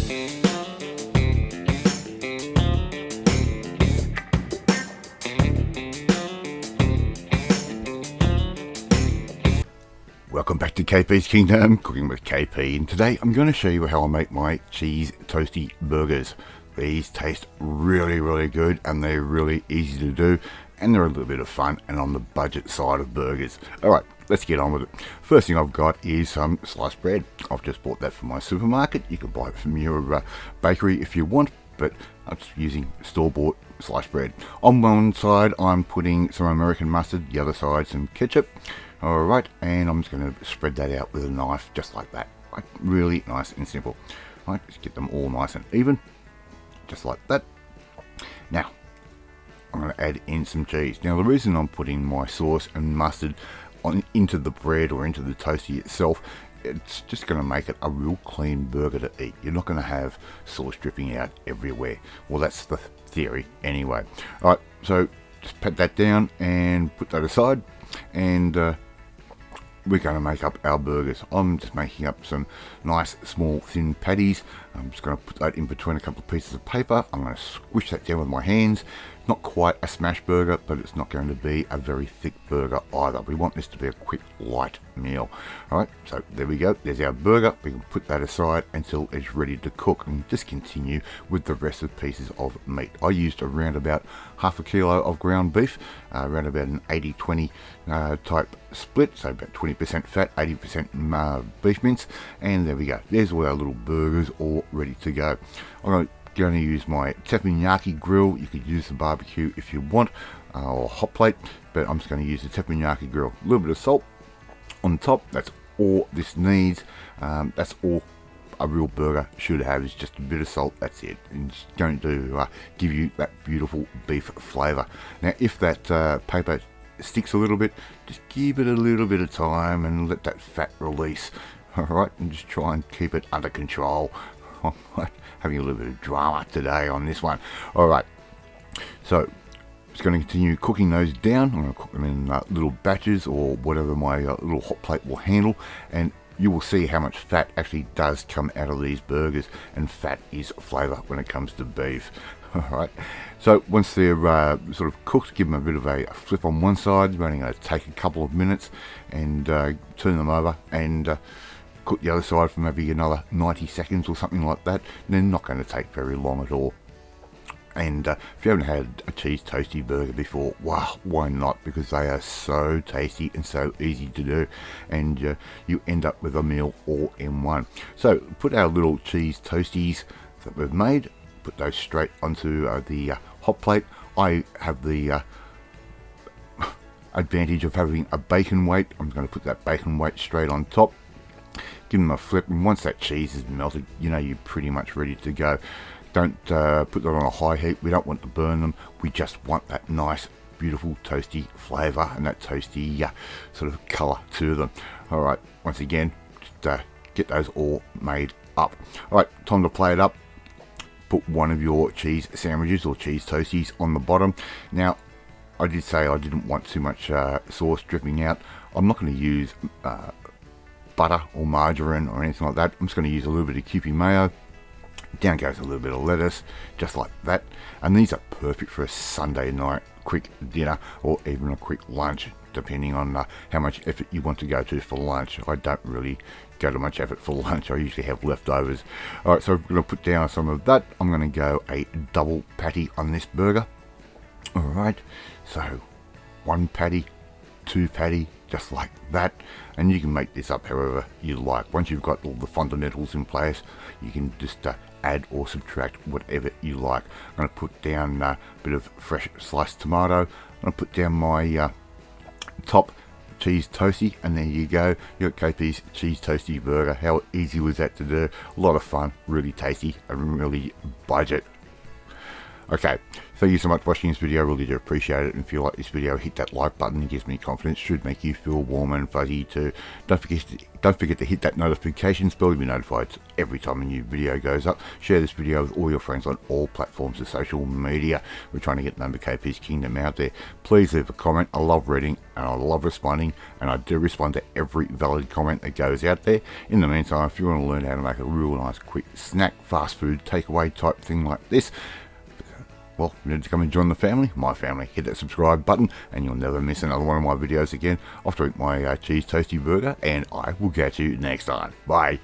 Welcome back to KP's Kingdom, Cooking with KP, and today I'm going to show you how I make my cheese toasty burgers. These taste really good and they're really easy to do and they're a little bit of fun and on the budget side of burgers. Alright, let's get on with it. First thing I've got is some sliced bread. I've just bought that from my supermarket. You can buy it from your bakery if you want, but I'm just using store-bought sliced bread. On one side I'm putting some American mustard, the other side some ketchup. Alright, and I'm just going to spread that out with a knife just like that. Like, really nice and simple. Right, just get them all nice and even, just like that. Now, I'm going to add in some cheese. Now, the reason I'm putting my sauce and mustard into the bread or into the toasty itself, it's just going to make it a real clean burger to eat. You're not going to have sauce dripping out everywhere. Well, that's the theory anyway. Alright, so just pat that down and put that aside, and we're going to make up our burgers. I'm just making up some nice small thin patties. I'm just going to put that in between a couple of pieces of paper. I'm going to squish that down with my hands. Not quite a smash burger, but it's not going to be a very thick burger either. We want this to be a quick, light meal. Alright, so there we go. There's our burger. We can put that aside until it's ready to cook and just continue with the rest of the pieces of meat. I used around about half a kilo of ground beef, around about an 80-20 type split, so about 20% fat, 80% beef mince, and there we go. There's all our little burgers all ready to go. I'm going to use my teppanyaki grill. You could use the barbecue if you want, or hot plate, but I'm just going to use the teppanyaki grill. A little bit of salt on top, that's all this needs. That's all a real burger should have, is just a bit of salt. That's it, and it's going to give you that beautiful beef flavour. Now if that paper sticks a little bit, just give it a little bit of time and let that fat release. Alright, and just try and keep it under control. I'm having a little bit of drama today on this one. Alright, so just going to continue cooking those down. I'm going to cook them in little batches or whatever my little hot plate will handle, and you will see how much fat actually does come out of these burgers, and fat is flavour when it comes to beef. Alright, so once they're sort of cooked, give them a bit of a flip on one side. You're only going to take a couple of minutes and turn them over and cook the other side for maybe another 90 seconds or something like that. They're not going to take very long at all. And if you haven't had a cheese toasty burger before, wow, why not? Because they are so tasty and so easy to do, and you end up with a meal all in one. So put our little cheese toasties that we've made, put those straight onto the hot plate. I have the advantage of having a bacon weight. I'm going to put that bacon weight straight on top. Give them a flip, and once that cheese is melted, you know you're pretty much ready to go. Don't put that on a high heat. We don't want to burn them. We just want that nice, beautiful toasty flavour and that toasty sort of colour to them. Alright, once again, just get those all made up. Alright, time to play it up. Put one of your cheese sandwiches or cheese toasties on the bottom. Now, I did say I didn't want too much sauce dripping out. I'm not going to use butter or margarine or anything like that. I'm just going to use a little bit of Kewpie mayo. Down goes a little bit of lettuce, just like that. And these are perfect for a Sunday night quick dinner or even a quick lunch, depending on how much effort you want to go to for lunch. I don't really go to much effort for lunch. I usually have leftovers. Alright, so I'm going to put down some of that. I'm going to go a double patty on this burger. Alright, so one patty, two patty, just like that, and you can make this up however you like. Once you've got all the fundamentals in place, you can just add or subtract whatever you like. I'm going to put down a bit of fresh sliced tomato. I'm going to put down my top cheese toasty, and there you go. You got KP's cheese toasty burger. How easy was that to do? A lot of fun, really tasty, and really budget. Okay, thank you so much for watching this video. I really do appreciate it. And if you like this video, hit that like button. It gives me confidence, should make you feel warm and fuzzy too. Don't forget to hit that notification bell to be notified every time a new video goes up. Share this video with all your friends on all platforms of social media. We're trying to get the number KP's Kingdom out there. Please leave a comment. I love reading and I love responding, and I do respond to every valid comment that goes out there. In the meantime, if you want to learn how to make a real nice quick snack, fast food, takeaway type thing like this, well, you need to come and join the family, my family. Hit that subscribe button and you'll never miss another one of my videos again. Off to eat my cheese toasty burger, and I will catch you next time. Bye.